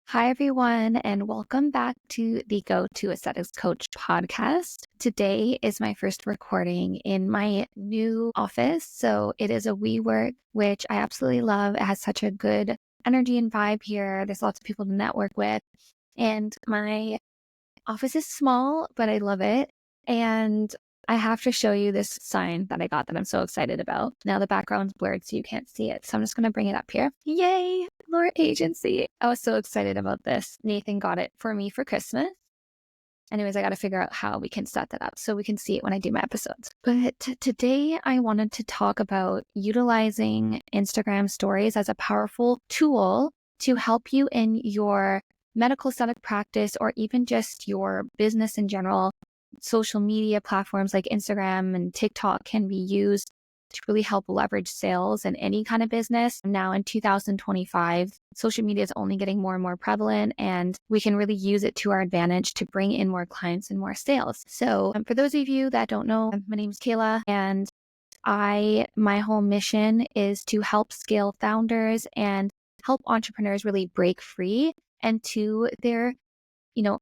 Hi, everyone, and welcome back to the Go to Aesthetics Coach podcast. Today is my first recording in my new office. So it is a WeWork, which I absolutely love. It has such a good energy and vibe here. There's lots of people to network with. And my office is small, but I love it. And I have to show you this sign that I got that I'm so excited about. Now the background's blurred, so you can't see it. So I'm just going to bring it up here. Yay, Allure Agency. I was so excited about this. Nathan got it for me for Christmas. Anyways, I got to figure out how we can set that up so we can see it when I do my episodes. But today I wanted to talk about utilizing Instagram stories as a powerful tool to help you in your medical aesthetic practice or even just your business in general. Social media platforms like Instagram and TikTok can be used to really help leverage sales in any kind of business. Now in 2025, social media is only getting more and more prevalent, and we can really use it to our advantage to bring in more clients and more sales. So for those of you that don't know, my name is Kayla, and my whole mission is to help scale founders and help entrepreneurs really break free and to their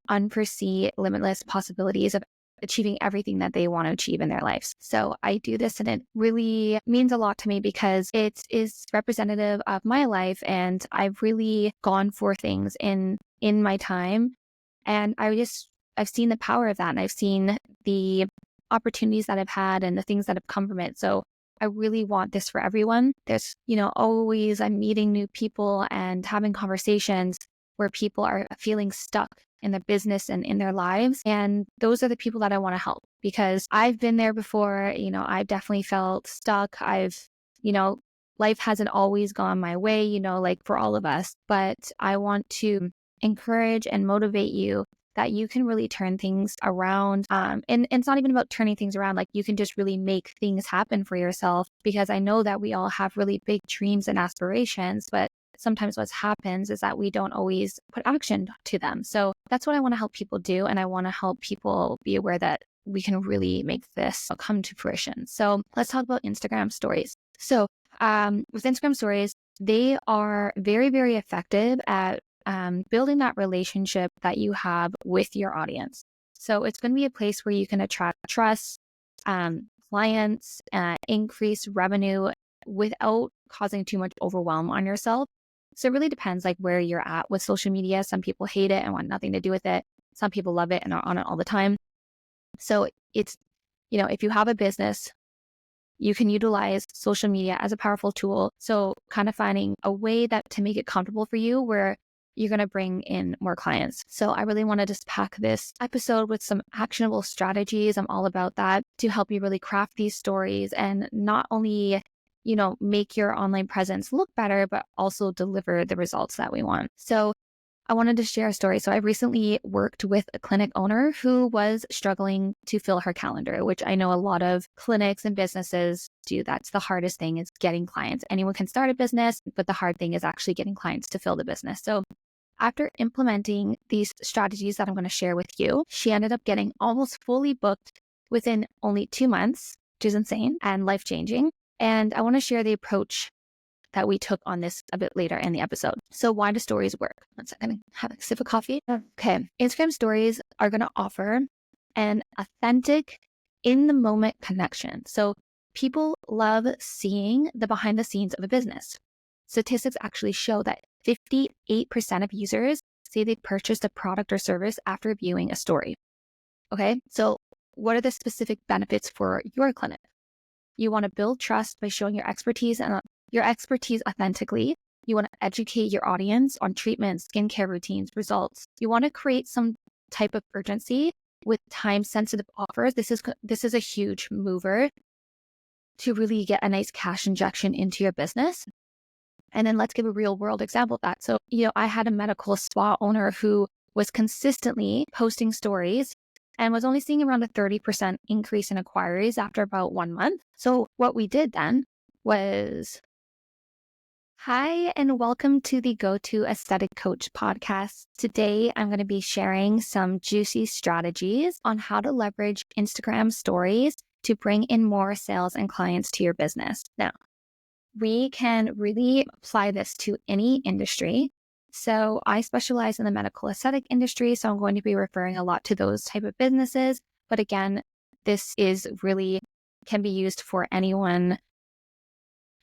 unforeseen, limitless possibilities of achieving everything that they want to achieve in their lives. So I do this and it really means a lot to me because it is representative of my life, and I've really gone for things in my time. And I've seen the power of that, and I've seen the opportunities that I've had and the things that have come from it. So I really want this for everyone. There's, always I'm meeting new people and having conversations where people are feeling stuck in their business and in their lives. And those are the people that I want to help because I've been there before. I've definitely felt stuck. Life hasn't always gone my way, like for all of us, but I want to encourage and motivate you that you can really turn things around. And it's not even about turning things around. Like you can just really make things happen for yourself, because I know that we all have really big dreams and aspirations, but sometimes what happens is that we don't always put action to them. So that's what I want to help people do. And I want to help people be aware that we can really make this come to fruition. So let's talk about Instagram stories. So with Instagram stories, they are very, very effective at building that relationship that you have with your audience. So it's going to be a place where you can attract trust, clients, increase revenue without causing too much overwhelm on yourself. So it really depends like where you're at with social media. Some people hate it and want nothing to do with it. Some people love it and are on it all the time. So it's, if you have a business, you can utilize social media as a powerful tool. So kind of finding a way that to make it comfortable for you where you're going to bring in more clients. So I really want to just pack this episode with some actionable strategies. I'm all about that to help you really craft these stories and not only make your online presence look better, but also deliver the results that we want. So I wanted to share a story. So I recently worked with a clinic owner who was struggling to fill her calendar, which I know a lot of clinics and businesses do. That's the hardest thing, is getting clients. Anyone can start a business, but the hard thing is actually getting clients to fill the business. So after implementing these strategies that I'm going to share with you, she ended up getting almost fully booked within only 2 months, which is insane and life-changing. And I want to share the approach that we took on this a bit later in the episode. So why do stories work? 1 second, have a sip of coffee. Okay. Instagram stories are going to offer an authentic, in the moment connection. So people love seeing the behind the scenes of a business. Statistics actually show that 58% of users say they purchased a product or service after viewing a story. Okay. So what are the specific benefits for your clinic? You want to build trust by showing your expertise authentically. You want to educate your audience on treatments, skincare routines, results. You want to create some type of urgency with time-sensitive offers. This is a huge mover to really get a nice cash injection into your business. And then let's give a real world example of that. So, I had a medical spa owner who was consistently posting stories and was only seeing around a 30% increase in inquiries after about 1 month. So what we did then was, hi, and welcome to the Go to Aesthetic Coach podcast. Today, I'm going to be sharing some juicy strategies on how to leverage Instagram stories to bring in more sales and clients to your business. Now, we can really apply this to any industry. So I specialize in the medical aesthetic industry. So I'm going to be referring a lot to those type of businesses. But again, this is really can be used for anyone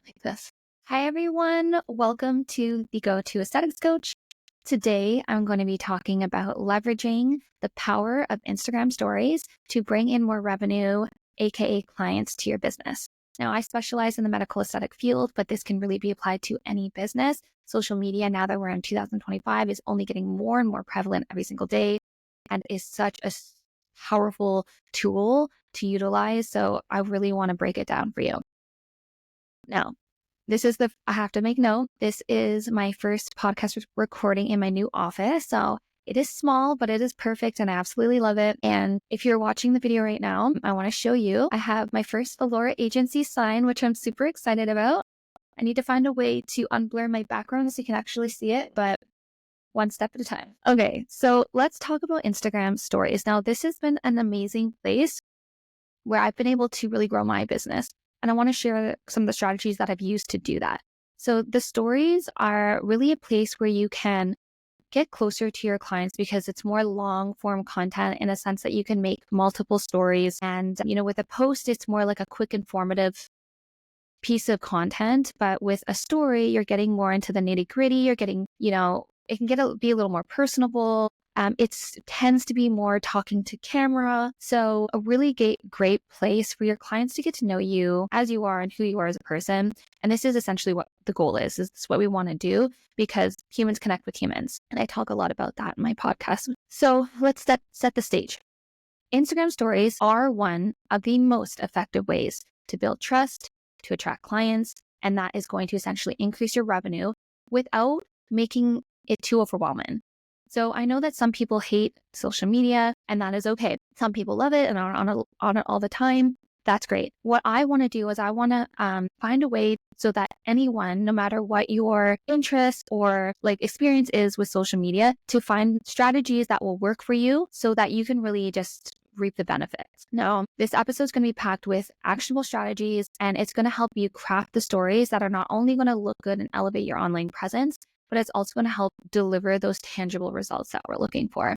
like this. Hi, everyone. Welcome to the Go to Aesthetics Coach. Today, I'm going to be talking about leveraging the power of Instagram stories to bring in more revenue, aka clients, to your business. Now, I specialize in the medical aesthetic field, but this can really be applied to any business. Social media, now that we're in 2025, is only getting more and more prevalent every single day and is such a powerful tool to utilize. So I really want to break it down for you. Now, I have to make note, this is my first podcast recording in my new office. So it is small, but it is perfect and I absolutely love it. And if you're watching the video right now, I want to show you, I have my first alloraagency sign, which I'm super excited about. I need to find a way to unblur my background so you can actually see it, but one step at a time. Okay, so let's talk about Instagram stories. Now, this has been an amazing place where I've been able to really grow my business. And I want to share some of the strategies that I've used to do that. So the stories are really a place where you can get closer to your clients because it's more long form content in a sense that you can make multiple stories. And, with a post, it's more like a quick, informative piece of content. But with a story, you're getting more into the nitty gritty. You're getting, it can be a little more personable. It tends to be more talking to camera. So a really great place for your clients to get to know you as you are and who you are as a person. And this is essentially what the goal is. This is what we want to do because humans connect with humans. And I talk a lot about that in my podcast. So let's set the stage. Instagram stories are one of the most effective ways to build trust, to attract clients, and that is going to essentially increase your revenue without making it too overwhelming. So I know that some people hate social media, and that is okay. Some people love it and are on it all the time. That's great. What I want to do is I want to find a way so that anyone, no matter what your interest or experience is with social media, to find strategies that will work for you so that you can really just reap the benefits. Now, this episode is going to be packed with actionable strategies, and it's going to help you craft the stories that are not only going to look good and elevate your online presence, but it's also going to help deliver those tangible results that we're looking for.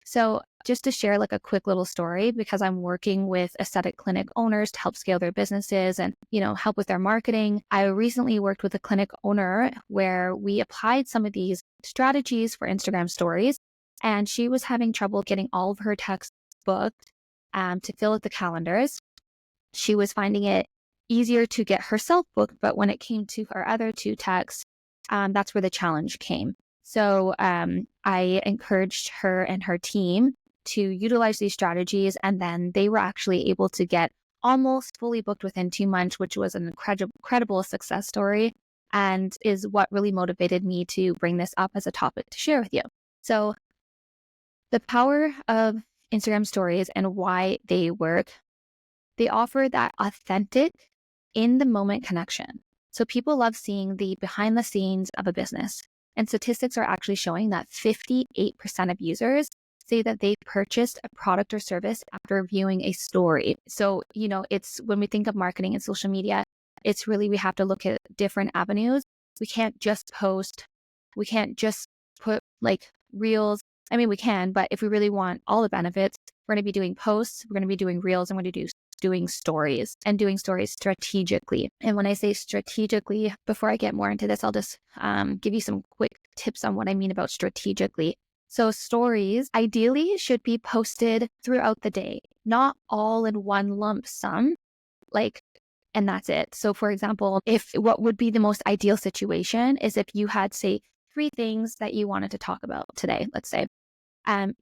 So just to share a quick little story, because I'm working with aesthetic clinic owners to help scale their businesses and, help with their marketing. I recently worked with a clinic owner where we applied some of these strategies for Instagram stories, and she was having trouble getting all of her texts booked to fill out the calendars. She was finding it easier to get herself booked, but when it came to her other two texts, that's where the challenge came. So I encouraged her and her team to utilize these strategies, and then they were actually able to get almost fully booked within 2 months, which was an incredible success story and is what really motivated me to bring this up as a topic to share with you. So the power of Instagram stories and why they work, they offer that authentic, in-the-moment connection. So people love seeing the behind the scenes of a business. And statistics are actually showing that 58% of users say that they purchased a product or service after viewing a story. So, it's when we think of marketing and social media, it's really, we have to look at different avenues. We can't just post. We can't just put reels. I mean, we can, but if we really want all the benefits, we're going to be doing posts, we're going to be doing reels, and we're going to doing stories and doing stories strategically. And when I say strategically, before I get more into this, I'll just give you some quick tips on what I mean about strategically. So stories ideally should be posted throughout the day, not all in one lump sum, and that's it. So for example, what would be the most ideal situation is if you had, say, 3 things that you wanted to talk about today, let's say.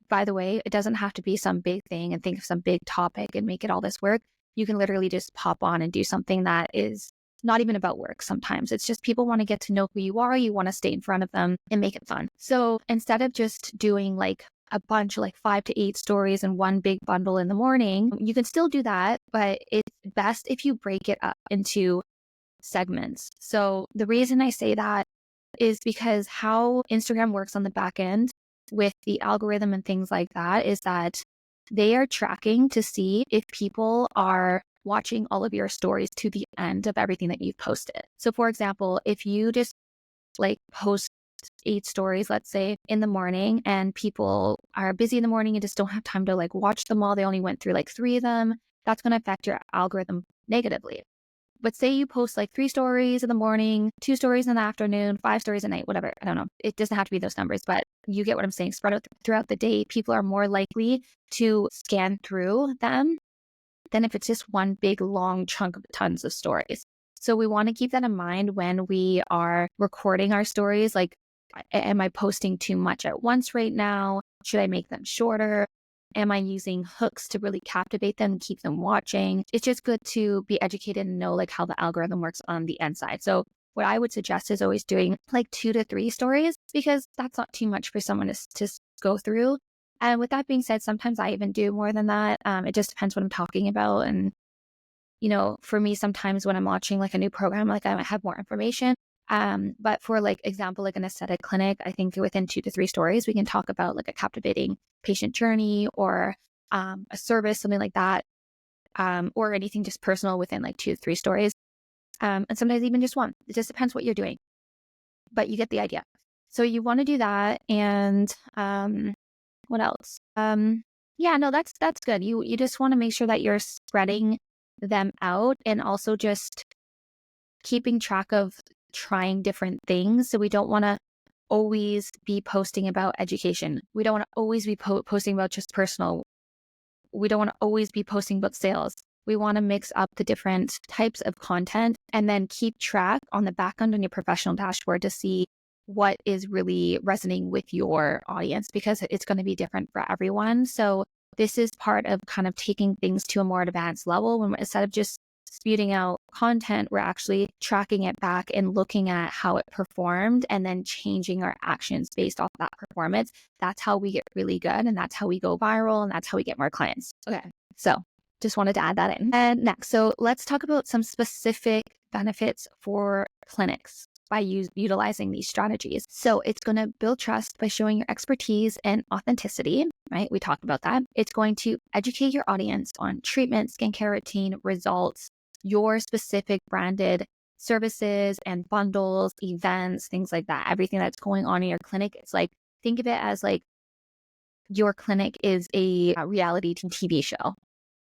By the way, it doesn't have to be some big thing and think of some big topic and make it all this work. You can literally just pop on and do something that is not even about work. Sometimes it's just people want to get to know who you are. You want to stay in front of them and make it fun. So instead of just doing a bunch of 5 to 8 stories in one big bundle in the morning, you can still do that, but it's best if you break it up into segments. So the reason I say that is because how Instagram works on the back end with the algorithm and things like that is that they are tracking to see if people are watching all of your stories to the end of everything that you've posted. So for example, if you just post 8 stories, let's say, in the morning, and people are busy in the morning and just don't have time to like watch them all. They only went through like 3 of them. That's going to affect your algorithm negatively. But say you post like 3 stories in the morning, 2 stories in the afternoon, 5 stories at night, whatever. I don't know. It doesn't have to be those numbers, but you get what I'm saying. Spread out throughout the day. People are more likely to scan through them than if it's just one big long chunk of tons of stories. So we want to keep that in mind when we are recording our stories. Like, am I posting too much at once right now? Should I make them shorter? Am I using hooks to really captivate them and keep them watching? It's just good to be educated and know like how the algorithm works on the inside. So what I would suggest is always doing like 2 to 3 stories, because that's not too much for someone to go through. And with that being said, sometimes I even do more than that. It just depends what I'm talking about. And, for me, sometimes when I'm launching like a new program, like I might have more information. But for like example, like an aesthetic clinic, I think within 2 to 3 stories, we can talk about like a captivating patient journey or a service, something like that, or anything just personal within like 2 to 3 stories. And sometimes even just one. It just depends what you're doing, but you get the idea. So you want to do that. And what else? Yeah, no, that's good. You just want to make sure that you're spreading them out and also just keeping track of trying different things. So we don't want to always be posting about education. We don't want to always be posting about just personal. We don't want to always be posting about sales. We want to mix up the different types of content and then keep track on the back end on your professional dashboard to see what is really resonating with your audience, because it's going to be different for everyone. So this is part of kind of taking things to a more advanced level, when instead of just spewing out content, we're actually tracking it back and looking at how it performed and then changing our actions based off that performance. That's how we get really good, and that's how we go viral, and that's how we get more clients. Okay, so just wanted to add that in. And next, so let's talk about some specific benefits for clinics by utilizing these strategies. So it's going to build trust by showing your expertise and authenticity, right? We talked about that. It's going to educate your audience on treatment, skincare routine, results, your specific branded services and bundles, events, things like that. Everything that's going on in your clinic. It's like, think of it as like your clinic is a reality TV show.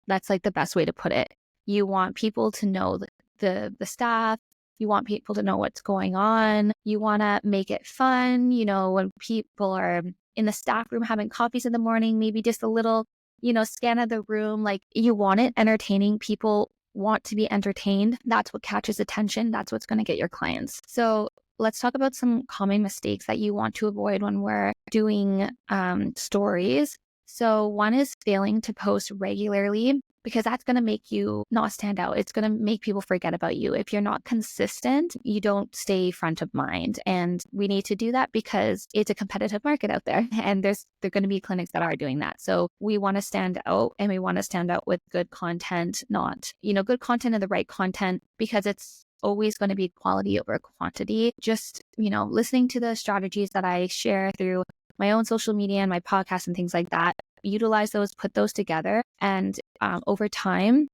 That's like the best way to put it. You want people to know the staff. You want people to know what's going on. You want to make it fun. When people are in the staff room having coffees in the morning, maybe just a little, scan of the room. Like, you want it entertaining. People want to be entertained. That's what catches attention. That's what's going to get your clients. So let's talk about some common mistakes that you want to avoid when we're doing stories. So one is failing to post regularly, because that's going to make you not stand out. It's going to make people forget about you. If you're not consistent, you don't stay front of mind. And we need to do that because it's a competitive market out there. And there are going to be clinics that are doing that. So we want to stand out, and we want to stand out with good content, not, good content and the right content, because it's always going to be quality over quantity. Just, listening to the strategies that I share through my own social media and my podcast and things like that, utilize those, put those together, and over time,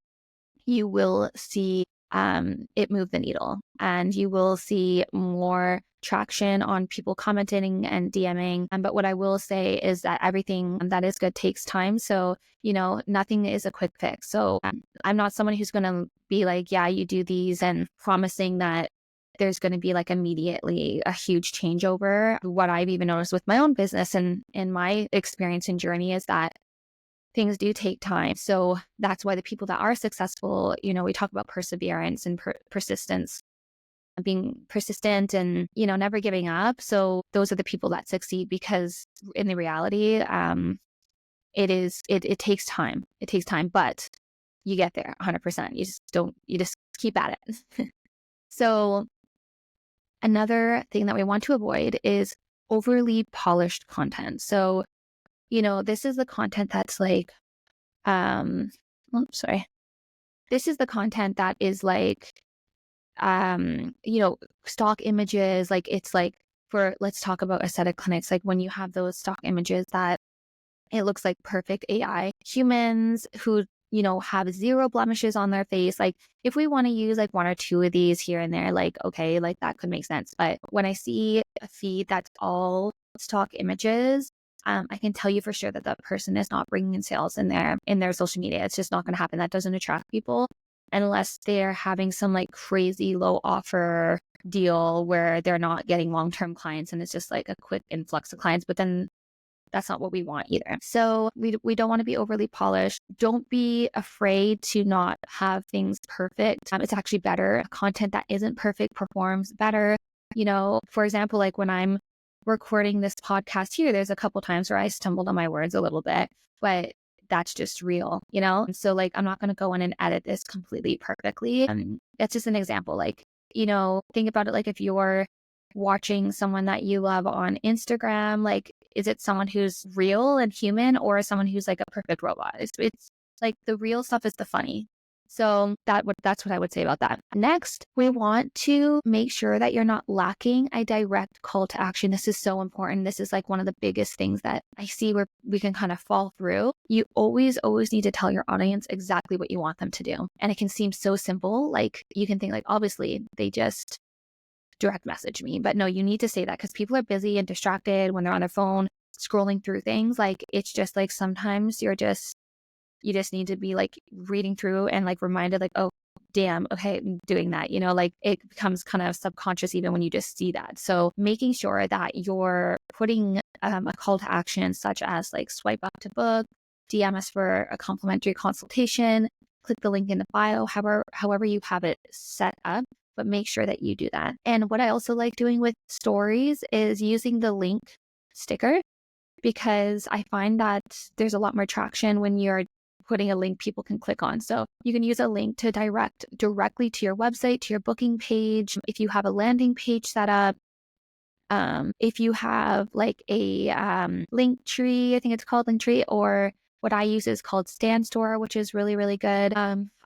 you will see it move the needle, and you will see more traction on people commenting and DMing. But what I will say is that everything that is good takes time. So, nothing is a quick fix. So I'm not someone who's going to be like, yeah, you do these and promising that there's going to be like immediately a huge changeover. What I've even noticed with my own business and in my experience and journey is that things do take time. So that's why the people that are successful, we talk about perseverance and persistence, being persistent and, never giving up. So those are the people that succeed, because in the reality, it takes time. It takes time, but you get there 100%. You just keep at it. So another thing that we want to avoid is overly polished content. So, this is the content that's like, this is the content that is like, stock images. Like, it's like, let's talk about aesthetic clinics. Like, when you have those stock images that it looks like perfect AI humans who have zero blemishes on their face. Like if we want to use like one or two of these here and there, like, okay, like that could make sense. But when I see a feed that's all stock images, I can tell you for sure that that person is not bringing in sales in their social media. It's just not going to happen. That doesn't attract people unless they're having some like crazy low offer deal where they're not getting long-term clients and it's just like a quick influx of clients. But then that's not what we want either. So we don't want to be overly polished. Don't be afraid to not have things perfect. It's actually better. Content that isn't perfect performs better. For example, like when I'm recording this podcast here, there's a couple times where I stumbled on my words a little bit, but that's just real, And so like, I'm not going to go in and edit this completely perfectly. That's just an example. Like, think about it. Like if you're watching someone that you love on Instagram, like, is it someone who's real and human or someone who's like a perfect robot? It's like the real stuff is the funny. So that's what I would say about that. Next, we want to make sure that you're not lacking a direct call to action. This is so important. This is like one of the biggest things that I see where we can kind of fall through. You always need to tell your audience exactly what you want them to do. And it can seem so simple. Like you can think like, obviously they just direct message me. But no, you need to say that because people are busy and distracted when they're on their phone scrolling through things. Like it's just like sometimes you just need to be like reading through and like reminded like, oh, damn, okay, I'm doing that. Like it becomes kind of subconscious even when you just see that. So making sure that you're putting a call to action such as like swipe up to book, DM us for a complimentary consultation, click the link in the bio, however you have it set up. But make sure that you do that. And what I also like doing with stories is using the link sticker because I find that there's a lot more traction when you're putting a link people can click on. So you can use a link to direct directly to your website, to your booking page. If you have a landing page set up, if you have like a link tree, I think it's called link tree, or what I use is called stan.store, which is really, really good.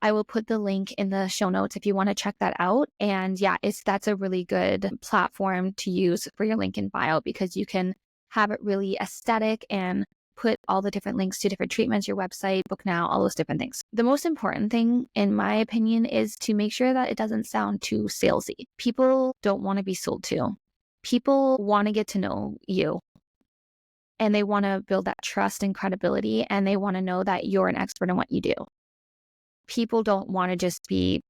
I will put the link in the show notes if you want to check that out. And yeah, that's a really good platform to use for your link in bio because you can have it really aesthetic and put all the different links to different treatments, your website, book now, all those different things. The most important thing, in my opinion, is to make sure that it doesn't sound too salesy. People don't want to be sold to. People want to get to know you and they want to build that trust and credibility and they want to know that you're an expert in what you do. People don't want to just be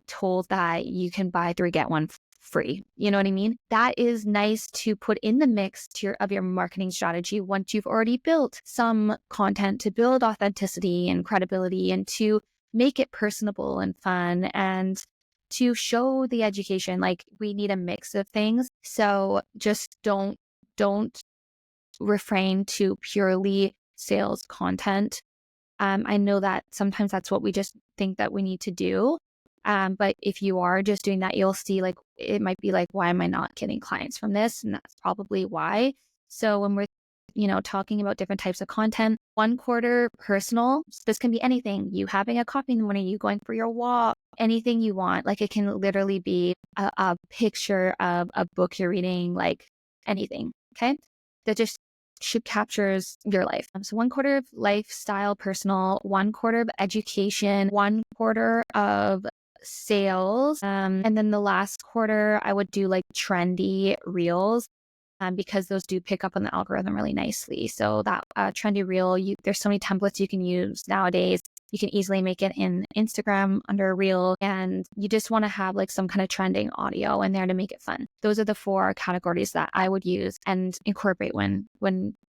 told that you can buy 3, get 1 free. You know what I mean? That is nice to put in the mix of your marketing strategy once you've already built some content to build authenticity and credibility and to make it personable and fun and to show the education. Like we need a mix of things. So just don't refrain to purely sales content. I know that sometimes that's what we just think that we need to do. But if you are just doing that, you'll see like, it might be like, why am I not getting clients from this? And that's probably why. So when we're, talking about different types of content, 1/4 personal, so this can be anything, you having a coffee in the morning, you going for your walk, anything you want. Like it can literally be a picture of a book you're reading, like anything. Okay. That just should captures your life. So 1/4 of lifestyle, personal, 1/4 of education, 1/4 of sales. And then the last quarter, I would do like trendy reels because those do pick up on the algorithm really nicely. So that trendy reel, there's so many templates you can use nowadays. You can easily make it in Instagram under a reel, and you just want to have like some kind of trending audio in there to make it fun. Those are the 4 categories that I would use and incorporate when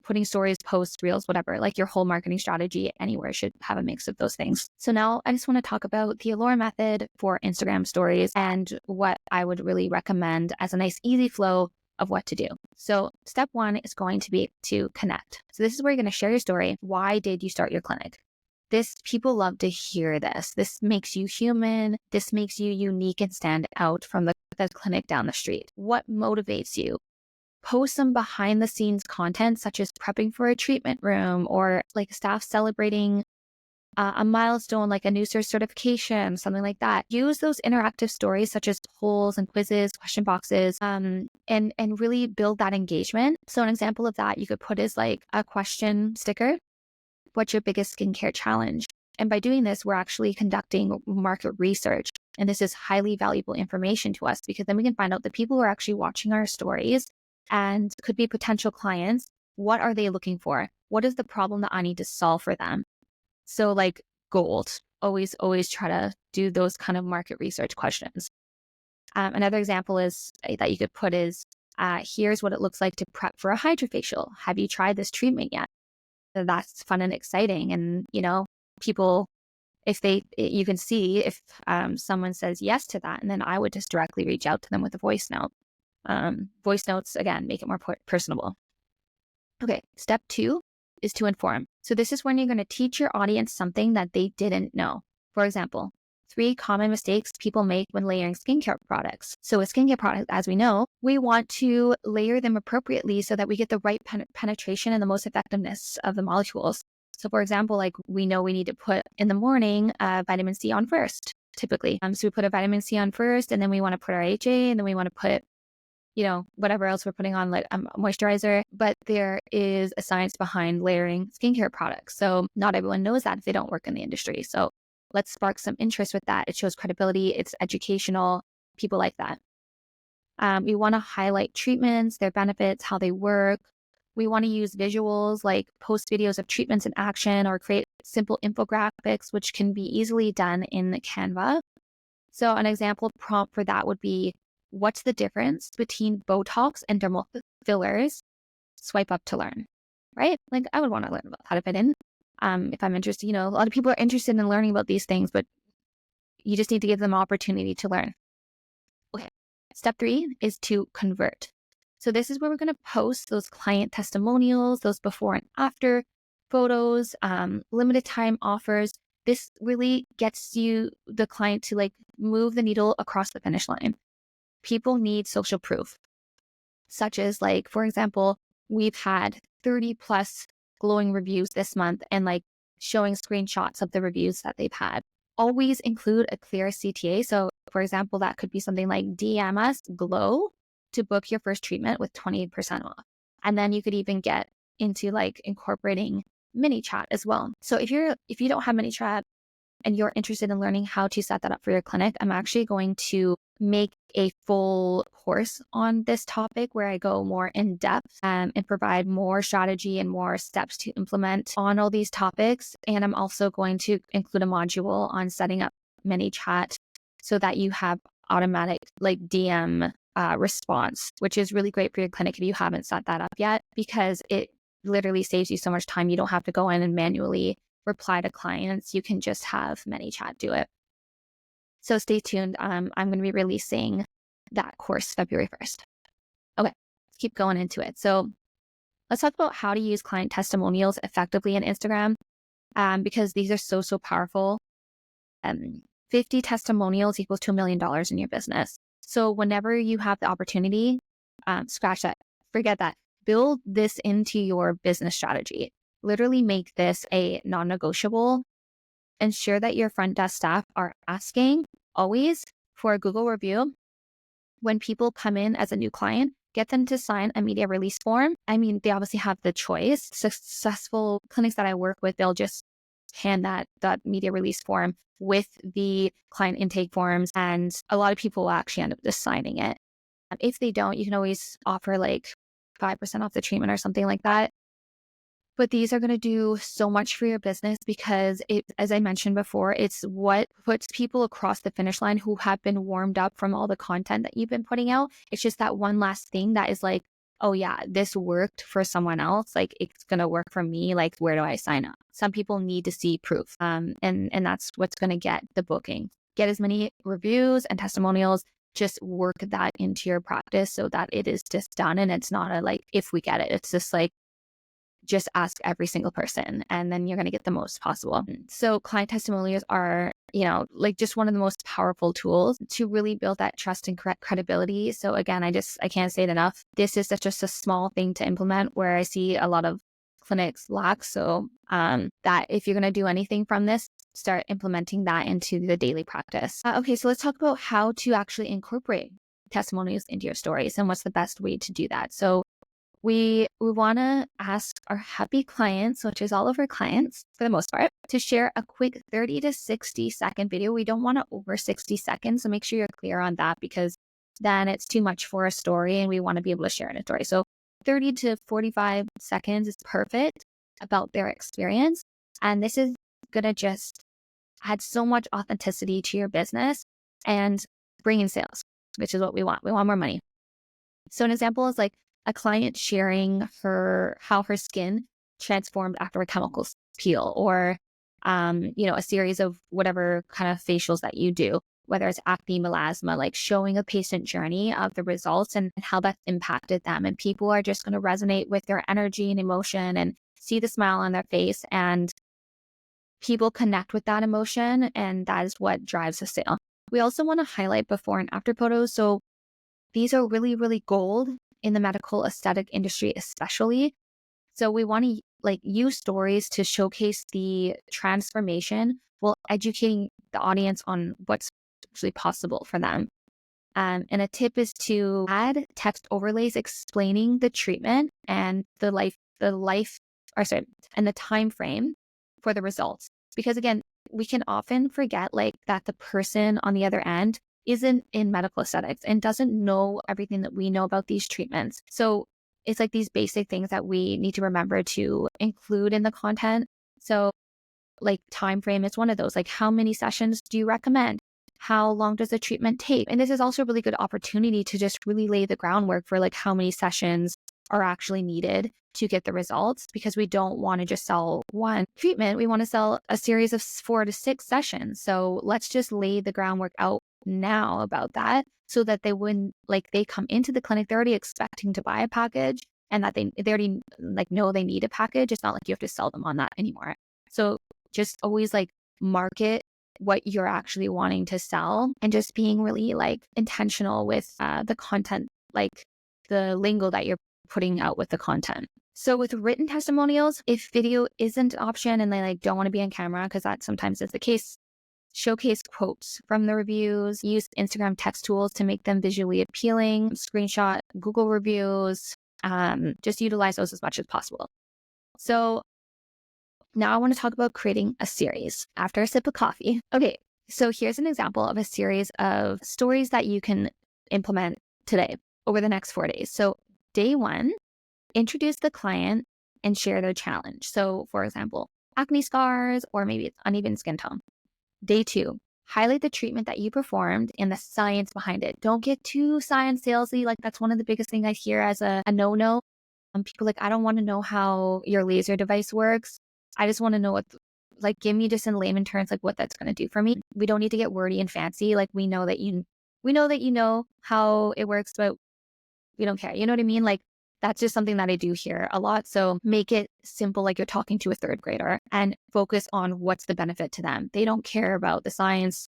putting stories, posts, reels, whatever. Like your whole marketing strategy anywhere should have a mix of those things. So now I just want to talk about the Allure method for Instagram stories and what I would really recommend as a nice easy flow of what to do. So step 1 is going to be to connect. So this is where you're going to share your story. Why did you start your clinic? People love to hear this. This makes you human. This makes you unique and stand out from the clinic down the street. What motivates you? Post some behind the scenes content, such as prepping for a treatment room or like staff celebrating a milestone, like a new certification, something like that. Use those interactive stories, such as polls and quizzes, question boxes, and really build that engagement. So an example of that you could put is like a question sticker. What's your biggest skincare challenge? And by doing this, we're actually conducting market research. And this is highly valuable information to us because then we can find out the people who are actually watching our stories and could be potential clients. What are they looking for? What is the problem that I need to solve for them? So like gold, always try to do those kind of market research questions. Another example is that you could put is, here's what it looks like to prep for a hydrofacial. Have you tried this treatment yet? So that's fun and exciting. And, people, you can see if someone says yes to that, and then I would just directly reach out to them with a voice note. Voice notes, again, make it more personable. Okay, step 2 is to inform. So this is when you're going to teach your audience something that they didn't know. For example, 3 common mistakes people make when layering skincare products. So with skincare products, as we know, we want to layer them appropriately so that we get the right penetration and the most effectiveness of the molecules. So for example, like we know we need to put in the morning vitamin C on first, typically. So we put a vitamin C on first, and then we want to put our HA, and then we want to put whatever else we're putting on, like moisturizer. But there is a science behind layering skincare products. So not everyone knows that if they don't work in the industry. So let's spark some interest with that. It shows credibility. It's educational. People like that. We want to highlight treatments, their benefits, how they work. We want to use visuals like post videos of treatments in action or create simple infographics, which can be easily done in Canva. So an example prompt for that would be, what's the difference between Botox and dermal fillers? Swipe up to learn, right? Like I would want to learn about how to fit in. If I'm interested, a lot of people are interested in learning about these things, but you just need to give them opportunity to learn. Okay. Step 3 is to convert. So this is where we're going to post those client testimonials, those before and after photos, limited time offers. This really gets you, the client, to like move the needle across the finish line. People need social proof, such as like, for example, we've had 30 plus glowing reviews this month and like showing screenshots of the reviews that they've had. Always include a clear CTA. So for example, that could be something like DM us Glow to book your first treatment with 28% off. And then you could even get into like incorporating mini chat as well. So if you don't have mini chat and you're interested in learning how to set that up for your clinic, I'm actually going to make a full course on this topic where I go more in depth and provide more strategy and more steps to implement on all these topics. And I'm also going to include a module on setting up mini chat so that you have automatic like DM response, which is really great for your clinic if you haven't set that up yet, because it literally saves you so much time. You don't have to go in and manually reply to clients. You can just have ManyChat do it. So stay tuned. I'm going to be releasing that course February 1st. Okay, let's keep going into it. So let's talk about how to use client testimonials effectively in Instagram, because these are so powerful. 50 testimonials equals to $1 million in your business. So whenever you have the opportunity, scratch that, forget that. Build this into your business strategy. Literally make this a non-negotiable. Ensure that your front desk staff are asking always for a Google review. When people come in as a new client, get them to sign a media release form. I mean, they obviously have the choice. Successful clinics that I work with, they'll just hand that media release form with the client intake forms. And a lot of people will actually end up just signing it. If they don't, you can always offer like 5% off the treatment or something like that. But these are going to do so much for your business because it, as I mentioned before, it's what puts people across the finish line who have been warmed up from all the content that you've been putting out. It's just that one last thing that is like, oh yeah, this worked for someone else. Like it's going to work for me. Like, where do I sign up? Some people need to see proof. And that's what's going to get the booking. Get as many reviews and testimonials. Just work that into your practice so that it is just done. And it's not a like, if we get it, it's just like, just ask every single person and then you're going to get the most possible. So client testimonials are, like just one of the most powerful tools to really build that trust and credibility. So again, I can't say it enough. This is just a small thing to implement where I see a lot of clinics lack. So that if you're going to do anything from this, start implementing that into the daily practice. Okay, so let's talk about how to actually incorporate testimonials into your stories and what's the best way to do that. So we want to ask our happy clients, which is all of our clients for the most part, to share a quick 30 to 60-second video. We don't want to over 60 seconds. So make sure you're clear on that, because then it's too much for a story and we want to be able to share in a story. So 30 to 45 seconds is perfect about their experience. And this is going to just add so much authenticity to your business and bring in sales, which is what we want. We want more money. So an example is like a client sharing how her skin transformed after a chemical peel, or a series of whatever kind of facials that you do, whether it's acne, melasma, like showing a patient journey of the results and how that's impacted them. And people are just going to resonate with their energy and emotion and see the smile on their face, and people connect with that emotion, and that is what drives a sale. We also want to highlight before and after photos. So these are really, really gold in the medical aesthetic industry, especially. So we want to use stories to showcase the transformation while educating the audience on what's actually possible for them. And a tip is to add text overlays explaining the treatment and and the time frame for the results. Because again, we can often forget that the person on the other end isn't in medical aesthetics and doesn't know everything that we know about these treatments. So it's like these basic things that we need to remember to include in the content. So time frame is one of those. How many sessions do you recommend? How long does the treatment take? And this is also a really good opportunity to just really lay the groundwork for how many sessions are actually needed to get the results, because we don't want to just sell one treatment. We want to sell a series of 4 to 6 sessions. So let's just lay the groundwork out now about that, so that they come into the clinic, they're already expecting to buy a package, and that they already know they need a package. It's not like you have to sell them on that anymore. So just always market what you're actually wanting to sell, and just being really intentional with the content, the lingo that you're putting out with the content. So with written testimonials, if video isn't an option and they don't want to be on camera, because that sometimes is the case, showcase quotes from the reviews, use Instagram text tools to make them visually appealing, screenshot Google reviews, just utilize those as much as possible. So now I want to talk about creating a series after a sip of coffee. Okay, so here's an example of a series of stories that you can implement today over the next 4 days. So day 1, introduce the client and share their challenge. So for example, acne scars, or maybe it's uneven skin tone. Day 2, highlight the treatment that you performed and the science behind it. Don't get too science salesy. That's one of the biggest things I hear as a no-no. People I don't want to know how your laser device works. I just want to know give me just in layman terms, what that's going to do for me. We don't need to get wordy and fancy. We know that you know how it works, but we don't care. You know what I mean? That's just something that I do hear a lot. So make it simple, like you're talking to a 3rd grader, and focus on what's the benefit to them. They don't care about the science,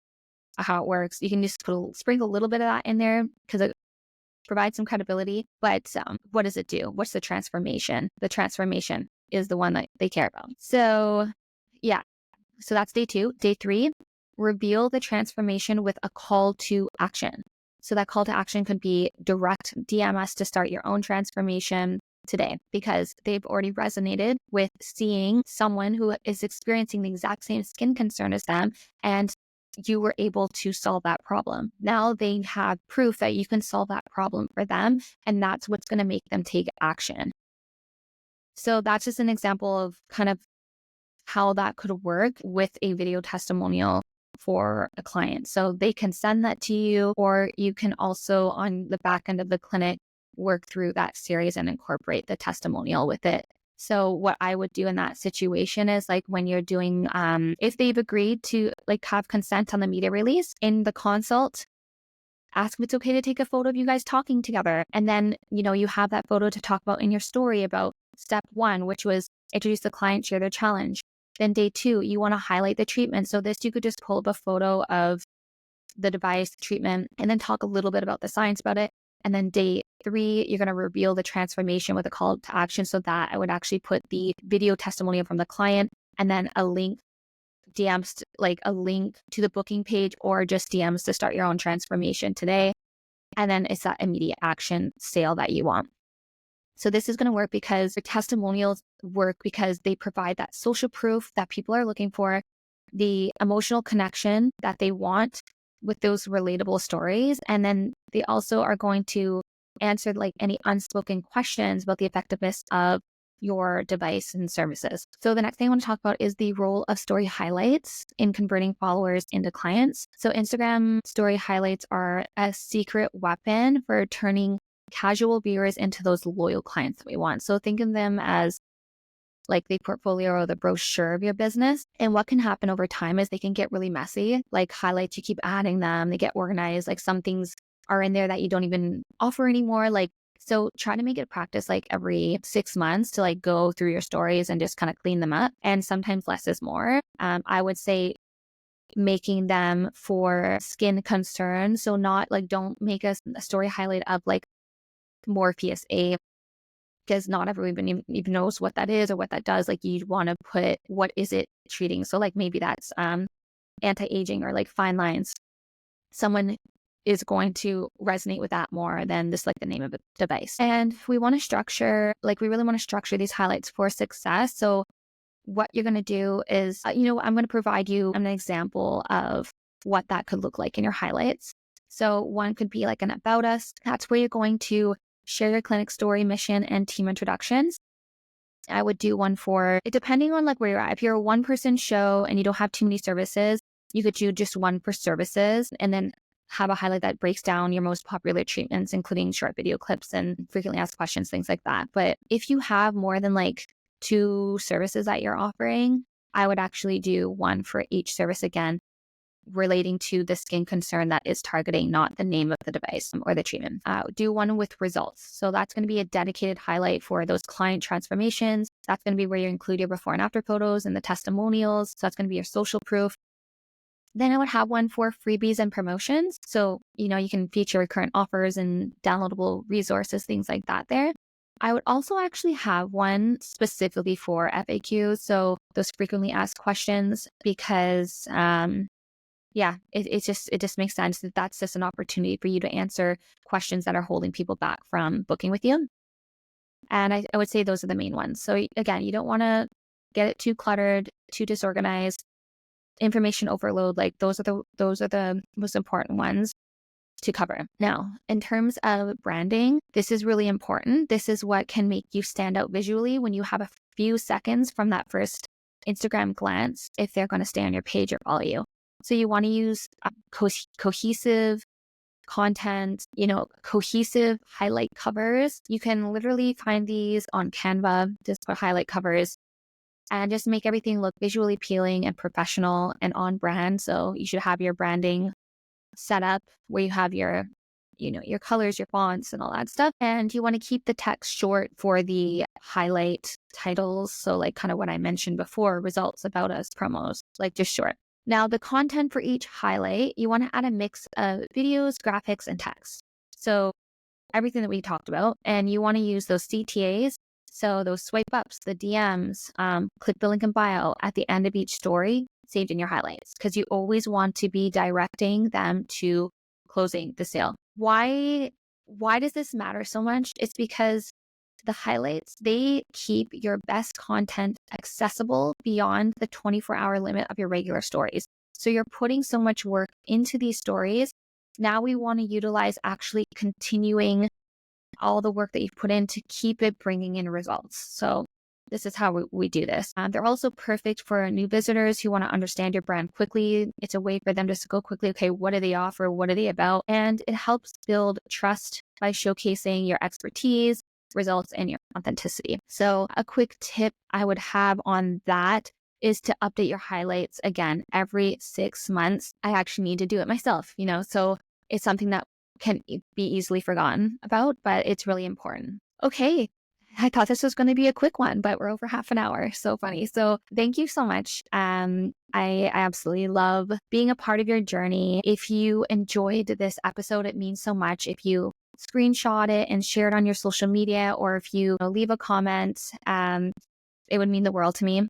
how it works. You can just sprinkle a little bit of that in there, because it provides some credibility. But what does it do? What's the transformation? The transformation is the one that they care about. So yeah, so that's day 2. Day 3, reveal the transformation with a call to action. So that call to action could be direct DM us to start your own transformation today, because they've already resonated with seeing someone who is experiencing the exact same skin concern as them, and you were able to solve that problem. Now they have proof that you can solve that problem for them, and that's what's going to make them take action. So that's just an example of kind of how that could work with a video testimonial for a client. So they can send that to you, or you can also on the back end of the clinic work through that series and incorporate the testimonial with it. So what I would do in that situation is when you're doing, if they've agreed to have consent on the media release in the consult, ask if it's okay to take a photo of you guys talking together. And then, you have that photo to talk about in your story about step 1, which was introduce the client, share their challenge. Then day 2, you want to highlight the treatment. So this, you could just pull up a photo of the device, treatment, and then talk a little bit about the science about it. And then day 3, you're going to reveal the transformation with a call to action. So that I would actually put the video testimonial from the client, and then a link, DMs, a link to the booking page, or just DMs to start your own transformation today. And then it's that immediate action sale that you want. So this is going to work because the testimonials work because they provide that social proof that people are looking for, the emotional connection that they want with those relatable stories. And then they also are going to answer like any unspoken questions about the effectiveness of your device and services. So the next thing I want to talk about is the role of story highlights in converting followers into clients. So Instagram story highlights are a secret weapon for turning casual viewers into those loyal clients that we want. So think of them as like the portfolio or the brochure of your business. And what can happen over time is they can get really messy. Like highlights, you keep adding them, they get organized. Like some things are in there that you don't even offer anymore. Like, so try to make it practice like every 6 months to like go through your stories and just kind of clean them up. And sometimes less is more. I would say making them for skin concerns. So not like, don't make a story highlight of like more PSA, because not everyone even knows what that is or what that does. Like you want to put, what is it treating? So like maybe that's anti-aging or like fine lines. Someone is going to resonate with that more than just like the name of a device. And we want to structure, like we really want to structure these highlights for success. So what you're going to do is, I'm going to provide you an example of what that could look like in your highlights. So one could be like an about us. That's where you're going to share your clinic story, mission, and team introductions. I would do one for, depending on like where you're at. If you're a one-person show and you don't have too many services, you could do just one for services and then have a highlight that breaks down your most popular treatments, including short video clips and frequently asked questions, things like that. But if you have more than like 2 services that you're offering, I would actually do one for each service again, relating to the skin concern that is targeting, not the name of the device or the treatment. Do one with results. So that's going to be a dedicated highlight for those client transformations. That's going to be where you include your before and after photos and the testimonials. So that's going to be your social proof. Then I would have one for freebies and promotions. So, you can feature current offers and downloadable resources, things like that there. I would also actually have one specifically for FAQs. So those frequently asked questions, because it just makes sense that that's just an opportunity for you to answer questions that are holding people back from booking with you. And I would say those are the main ones. So again, you don't want to get it too cluttered, too disorganized, information overload. Like those are the most important ones to cover. Now, in terms of branding, this is really important. This is what can make you stand out visually when you have a few seconds from that first Instagram glance, if they're going to stay on your page or follow you. So you want to use cohesive content, cohesive highlight covers. You can literally find these on Canva, just put highlight covers and just make everything look visually appealing and professional and on brand. So you should have your branding set up where you have your colors, your fonts and all that stuff. And you want to keep the text short for the highlight titles. So like kind of what I mentioned before, results, about us, promos, like just short. Now, the content for each highlight, you want to add a mix of videos, graphics, and text. So everything that we talked about, and you want to use those CTAs. So those swipe ups, the DMs, click the link in bio at the end of each story saved in your highlights, because you always want to be directing them to closing the sale. Why does this matter so much? It's because the highlights, they keep your best content accessible beyond the 24-hour limit of your regular stories. So you're putting so much work into these stories. Now we want to utilize actually continuing all the work that you've put in to keep it bringing in results. So this is how we do this. They're also perfect for new visitors who want to understand your brand quickly. It's a way for them just to go quickly, okay, what do they offer? What are they about? And it helps build trust by showcasing your expertise, results, and your authenticity. So a quick tip I would have on that is to update your highlights again every 6 months. I actually need to do it myself, so it's something that can be easily forgotten about, but it's really important. Okay. I thought this was going to be a quick one, but we're over half an hour. So funny. So thank you so much. I absolutely love being a part of your journey. If you enjoyed this episode, it means so much if you screenshot it and share it on your social media, or if you leave a comment, it would mean the world to me.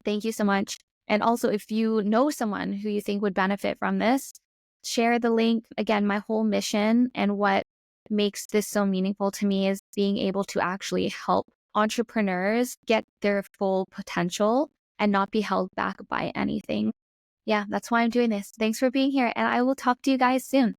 Thank you so much. And also, if you know someone who you think would benefit from this, share the link. Again, my whole mission and what makes this so meaningful to me is being able to actually help entrepreneurs get their full potential and not be held back by anything. Yeah, that's why I'm doing this. Thanks for being here, and I will talk to you guys soon.